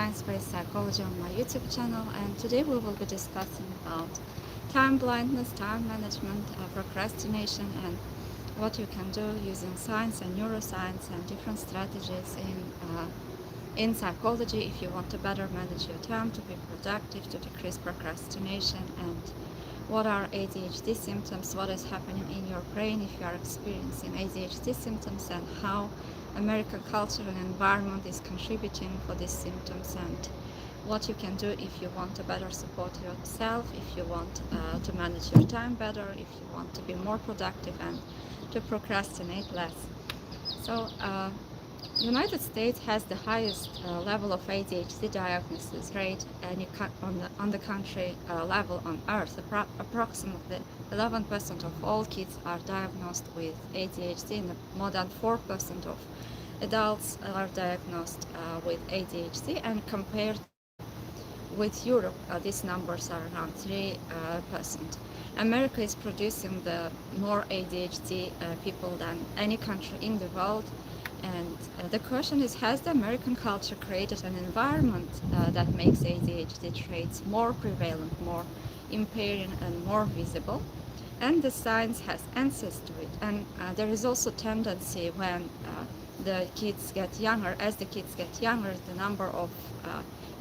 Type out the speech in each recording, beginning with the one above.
science-based psychology on my YouTube channel, and today we will be discussing about time blindness, time management, procrastination, and what you can do using science and neuroscience and different strategies in psychology if you want to better manage your time, to be productive, to decrease procrastination, and what are ADHD symptoms, what is happening in your brain if you are experiencing ADHD symptoms, and how American culture and environment is contributing for these symptoms, and what you can do if you want to better support yourself, if you want to manage your time better, if you want to be more productive and to procrastinate less. So United States has the highest level of ADHD diagnosis rate on the country level on Earth. Approximately 11% of all kids are diagnosed with ADHD, and more than 4% of adults are diagnosed with ADHD. And compared with Europe, these numbers are around 3%. America is producing the more ADHD people than any country in the world. And the question is, has the American culture created an environment that makes ADHD traits more prevalent, more impairing, and more visible? And the science has answers to it. And there is also tendency when the kids get younger, the number of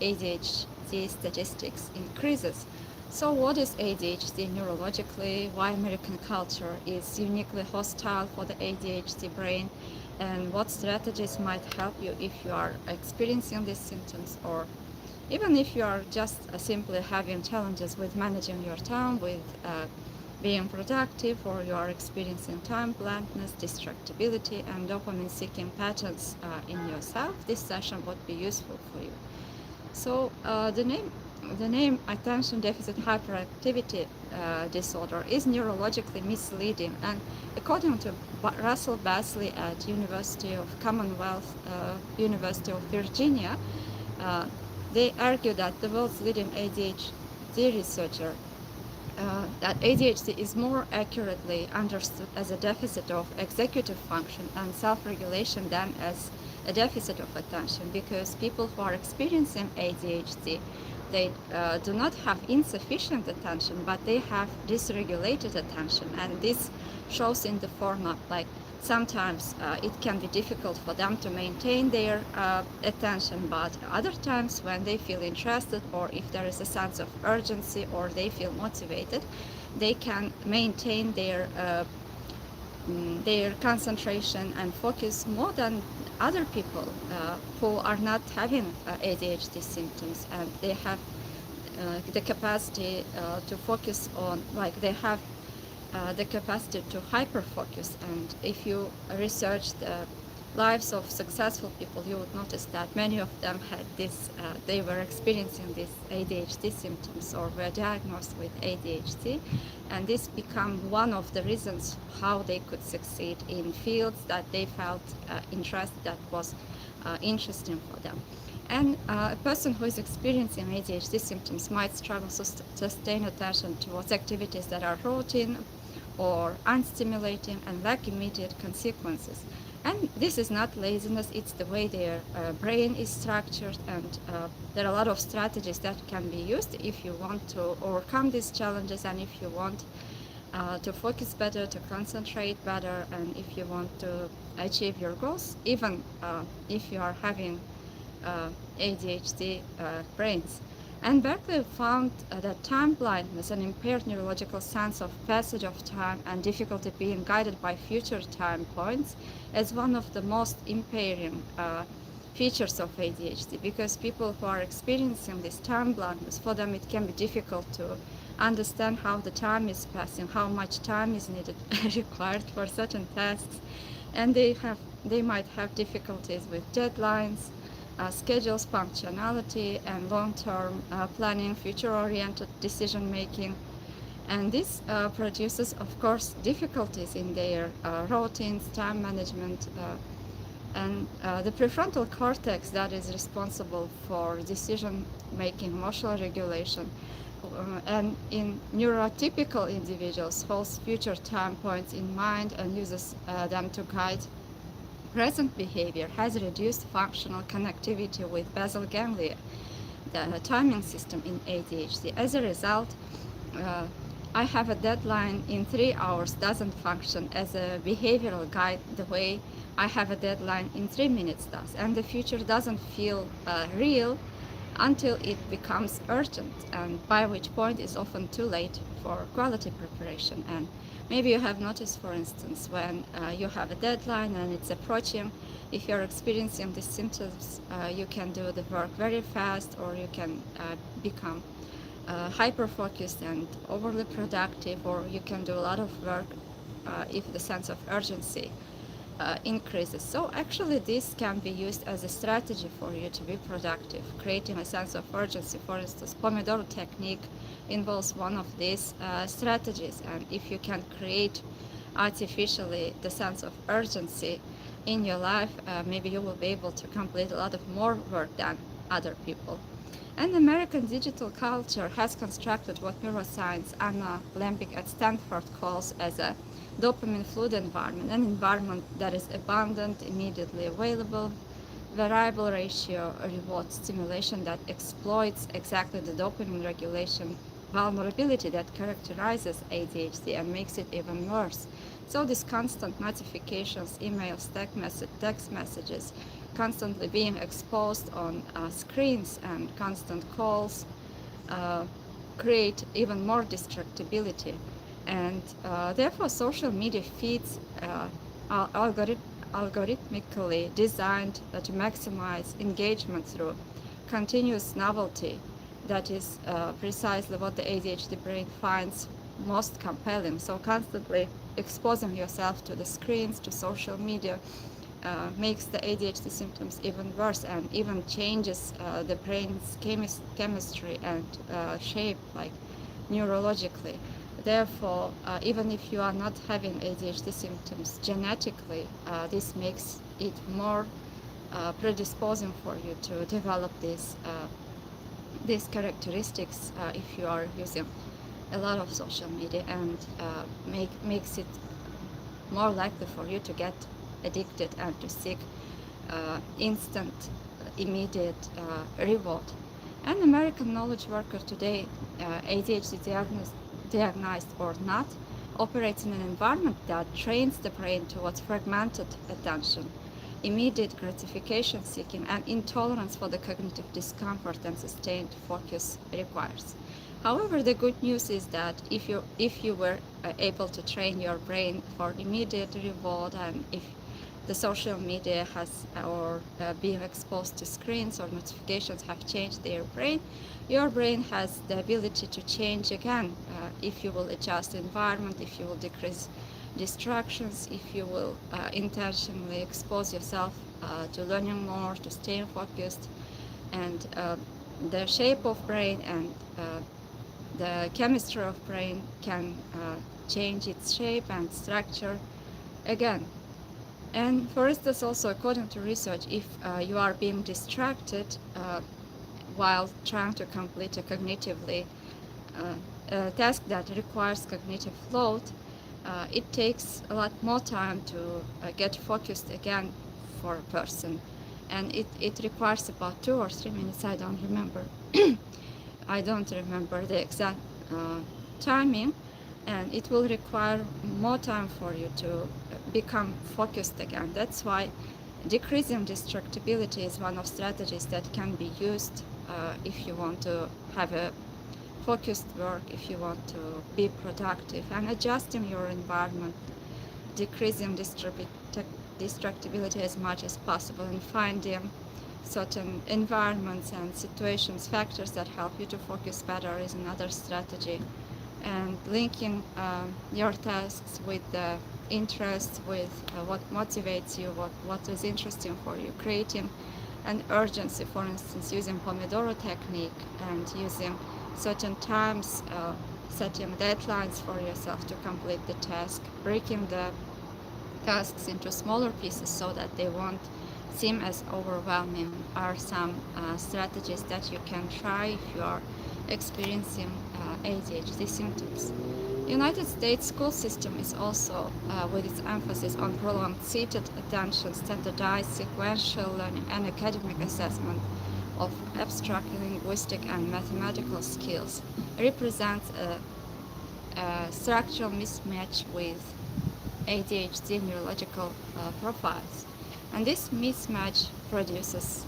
ADHD statistics increases. So what is ADHD neurologically? Why American culture is uniquely hostile for the ADHD brain? And what strategies might help you if you are experiencing these symptoms, or even if you are just simply having challenges with managing your time, with being productive, or you are experiencing time blindness, distractibility, and dopamine seeking patterns in yourself. This session would be useful for you. So the name attention deficit hyperactivity disorder is neurologically misleading, and according to Russell Basley at University of Commonwealth, University of Virginia, they argue that the world's leading ADHD researcher that ADHD is more accurately understood as a deficit of executive function and self-regulation than as a deficit of attention, because people who are experiencing ADHD, they do not have insufficient attention, but they have dysregulated attention, and this shows in the form of, like, sometimes it can be difficult for them to maintain their attention, but other times when they feel interested, or if there is a sense of urgency, or they feel motivated, they can maintain their concentration and focus more than other people who are not having ADHD symptoms, and they have the capacity to focus on, like, they have the capacity to hyper focus. And if you research the lives of successful people, you would notice that many of them had this, they were experiencing these ADHD symptoms or were diagnosed with ADHD, and this became one of the reasons how they could succeed in fields that they felt that was interesting for them. And a person who is experiencing ADHD symptoms might struggle to sustain attention towards activities that are routine or unstimulating and lack immediate consequences. And this is not laziness, it's the way their brain is structured, and there are a lot of strategies that can be used if you want to overcome these challenges, and if you want to focus better, to concentrate better, and if you want to achieve your goals, even if you are having ADHD brains. And Berkeley found that time blindness, an impaired neurological sense of passage of time and difficulty being guided by future time points, as one of the most impairing features of ADHD, because people who are experiencing this time blindness, for them it can be difficult to understand how the time is passing, how much time is needed required for certain tasks, and they might have difficulties with deadlines, schedules, punctuality, and long-term planning, future-oriented decision-making. And this produces, of course, difficulties in their routines, time management, and the prefrontal cortex that is responsible for decision-making, emotional regulation, and in neurotypical individuals holds future time points in mind and uses them to guide present behavior, has reduced functional connectivity with basal ganglia, the timing system in ADHD. As a result, uh, I have a deadline in 3 hours doesn't function as a behavioral guide the way I have a deadline in 3 minutes does. And the future doesn't feel real until it becomes urgent, and by which point it's often too late for quality preparation. And maybe you have noticed, for instance, when you have a deadline and it's approaching, if you're experiencing these symptoms, you can do the work very fast, or you can become hyper focused and overly productive, or you can do a lot of work if the sense of urgency increases. So actually this can be used as a strategy for you to be productive, creating a sense of urgency. For instance, Pomodoro technique involves one of these strategies, and if you can create artificially the sense of urgency in your life, maybe you will be able to complete a lot of more work than other people. And American digital culture has constructed what neuroscience Anna Lembig at Stanford calls as a dopamine-flood environment, an environment that is abundant, immediately available, variable ratio reward stimulation that exploits exactly the dopamine regulation vulnerability that characterizes ADHD and makes it even worse. So these constant notifications, emails, text messages, constantly being exposed on screens, and constant calls uh, create even more distractibility. And therefore, social media feeds are algorithmically designed to maximize engagement through continuous novelty. That is precisely what the ADHD brain finds most compelling. So constantly exposing yourself to the screens, to social media, makes the ADHD symptoms even worse, and even changes the brain's chemistry and shape, like neurologically. Therefore, even if you are not having ADHD symptoms genetically, this makes it more predisposing for you to develop these characteristics if you are using a lot of social media, and makes it more likely for you to get addicted and to seek instant, immediate reward. An American knowledge worker today, ADHD diagnosed or not, operates in an environment that trains the brain towards fragmented attention, immediate gratification seeking, and intolerance for the cognitive discomfort and sustained focus requires. However, the good news is that if you were able to train your brain for immediate reward, and if the social media has or being exposed to screens or notifications have changed your brain has the ability to change again if you will adjust the environment, if you will decrease distractions, if you will intentionally expose yourself to learning more, to staying focused. And the shape of brain and the chemistry of brain can change its shape and structure again. And for instance, also according to research, if you are being distracted while trying to complete a cognitively a task that requires cognitive load, it takes a lot more time to get focused again for a person. And it requires about 2 or 3 minutes, I don't remember. I don't remember the exact timing, and it will require more time for you to become focused again. That's why decreasing distractibility is one of strategies that can be used if you want to have a focused work, if you want to be productive, and adjusting your environment, decreasing distractibility as much as possible, and finding certain environments and situations, factors that help you to focus better is another strategy. And linking your tasks with the interests, with what motivates you, what is interesting for you, creating an urgency, for instance, using Pomodoro technique and using certain times, setting deadlines for yourself to complete the task, breaking the tasks into smaller pieces so that they won't seem as overwhelming are some strategies that you can try if you are experiencing ADHD symptoms. United States school system is also, with its emphasis on prolonged seated attention, standardized sequential learning, and academic assessment, of abstract linguistic and mathematical skills represents a structural mismatch with ADHD neurological profiles. And this mismatch produces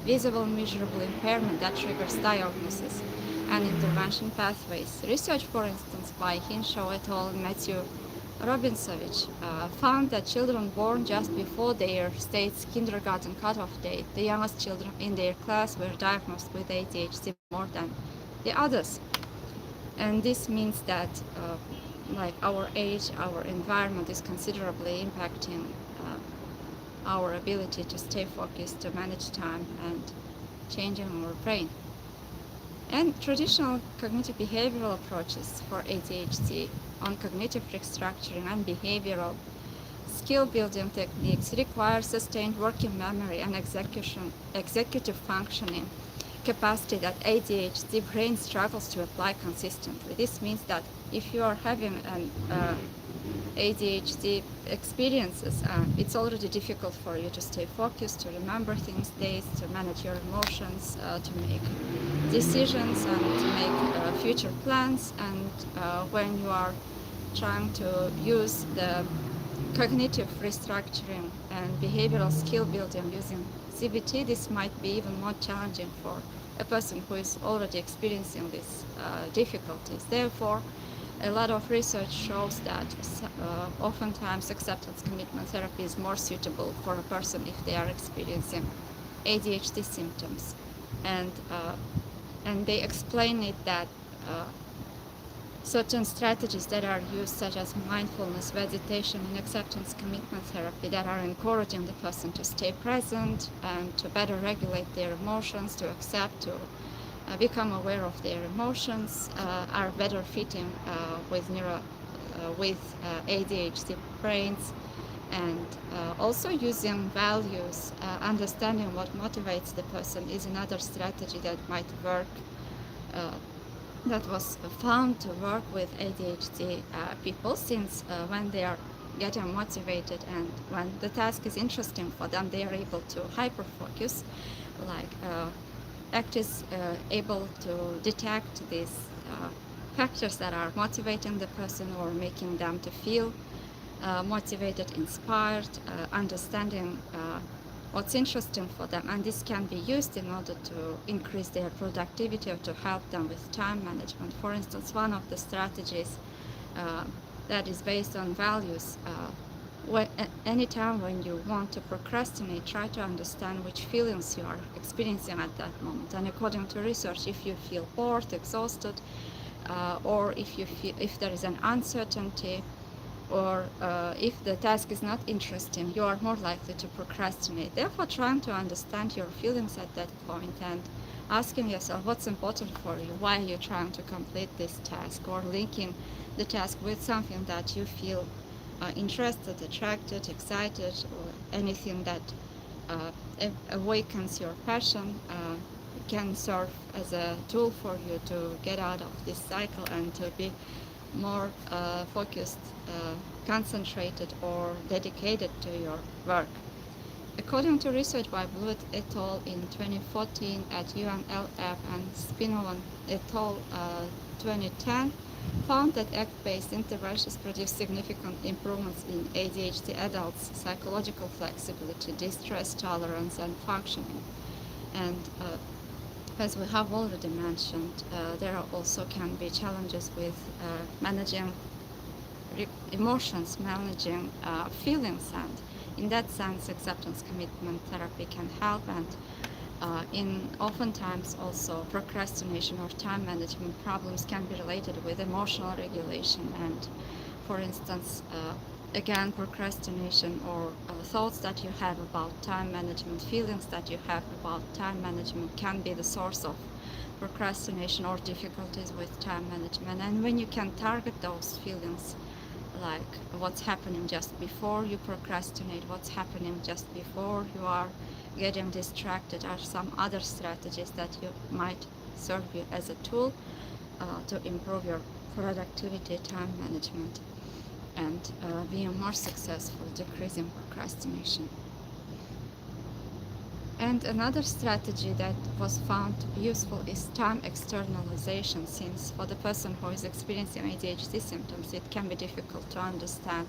visible, measurable impairment that triggers diagnosis and intervention pathways. Research, for instance, by Hinshaw et al. And Matthew Robinsovich found that children born just before their state's kindergarten cutoff date, the youngest children in their class, were diagnosed with ADHD more than the others. And this means that like our age, our environment is considerably impacting our ability to stay focused, to manage time, and changing our brain. And traditional cognitive behavioral approaches for ADHD on cognitive restructuring and behavioral skill building techniques require sustained working memory and executive functioning capacity that ADHD brain struggles to apply consistently. This means that if you are having an ADHD experiences, it's already difficult for you to stay focused, to remember things, dates, to manage your emotions, to make decisions, and to make future plans. And when you are trying to use the cognitive restructuring and behavioral skill building using CBT, this might be even more challenging for a person who is already experiencing these difficulties. Therefore, a lot of research shows that oftentimes acceptance commitment therapy is more suitable for a person if they are experiencing ADHD symptoms. And they explain it that certain strategies that are used, such as mindfulness, meditation, and acceptance commitment therapy, that are encouraging the person to stay present and to better regulate their emotions, to accept, to become aware of their emotions, are better fitting with ADHD brains. And also using values, understanding what motivates the person is another strategy that might work, that was found to work with ADHD people, since when they are getting motivated and when the task is interesting for them, they are able to hyper-focus, like ACT is able to detect these factors that are motivating the person or making them to feel motivated, inspired, understanding what's interesting for them, and this can be used in order to increase their productivity or to help them with time management. For instance, one of the strategies that is based on values, anytime when you want to procrastinate, try to understand which feelings you are experiencing at that moment. And according to research, if you feel bored, exhausted, or if there is an uncertainty, or if the task is not interesting, you are more likely to procrastinate. Therefore, trying to understand your feelings at that point and asking yourself what's important for you, why are you trying to complete this task, or linking the task with something that you feel interested, attracted, excited, or anything that awakens your passion, can serve as a tool for you to get out of this cycle and to be more focused, concentrated, or dedicated to your work. According to research by Blewett et al. In 2014 at UNLF and Spinovan et al. 2010, found that ACT-based interventions produce significant improvements in ADHD adults' psychological flexibility, distress tolerance, and functioning. And as we have already mentioned, there also can be challenges with managing emotions, managing feelings, and in that sense, acceptance commitment therapy can help. And in oftentimes also procrastination or time management problems can be related with emotional regulation. And for instance, again, procrastination or thoughts that you have about time management, feelings that you have about time management, can be the source of procrastination or difficulties with time management. And when you can target those feelings, like what's happening just before you procrastinate, what's happening just before you are getting distracted, are some other strategies that you might serve you as a tool to improve your productivity, time management, and being more successful, decreasing procrastination. And another strategy that was found to be useful is time externalization, since for the person who is experiencing ADHD symptoms, it can be difficult to understand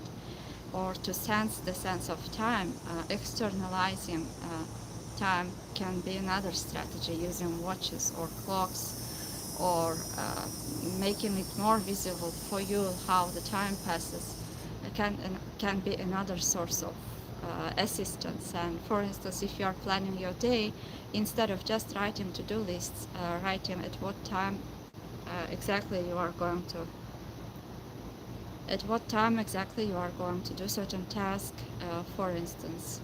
or to sense the sense of time. Externalizing time can be another strategy, using watches or clocks, or making it more visible for you how the time passes can be another source of assistance. And for instance, if you are planning your day, instead of just writing to-do lists, writing exactly you are going to at what time exactly you are going to do certain task. For instance,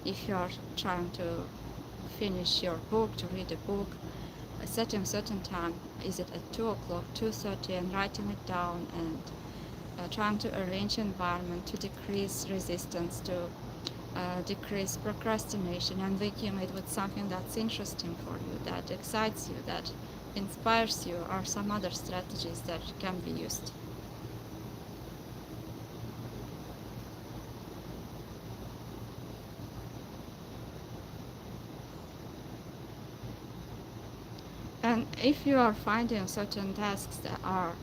if you are trying to finish your book, to read a book, setting certain time, is it at 2 o'clock, 2:30, and writing it down, and trying to arrange environment to decrease resistance, to decrease procrastination, and linking it with something that's interesting for you, that excites you, that inspires you, are some other strategies that can be used. And if you are finding certain tasks that are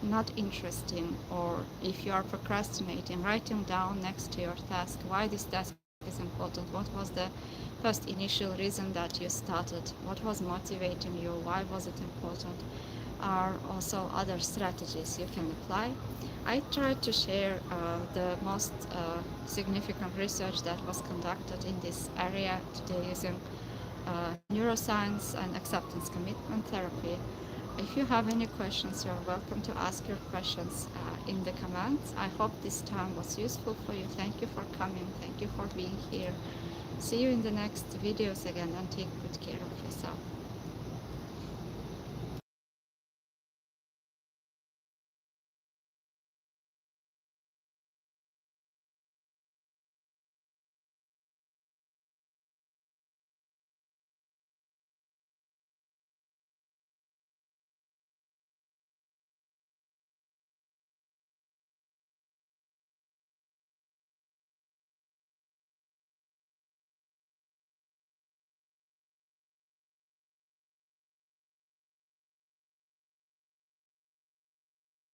not interesting, or if you are procrastinating, writing down next to your task why this task is important, what was the first initial reason that you started, what was motivating you, why was it important, are also other strategies you can apply. I tried to share the most significant research that was conducted in this area today using neuroscience and acceptance commitment therapy. If you have any questions, you're welcome to ask your questions in the comments. I hope this time was useful for you. Thank you for coming. Thank you for being here. See you in the next videos again, and take good care of yourself.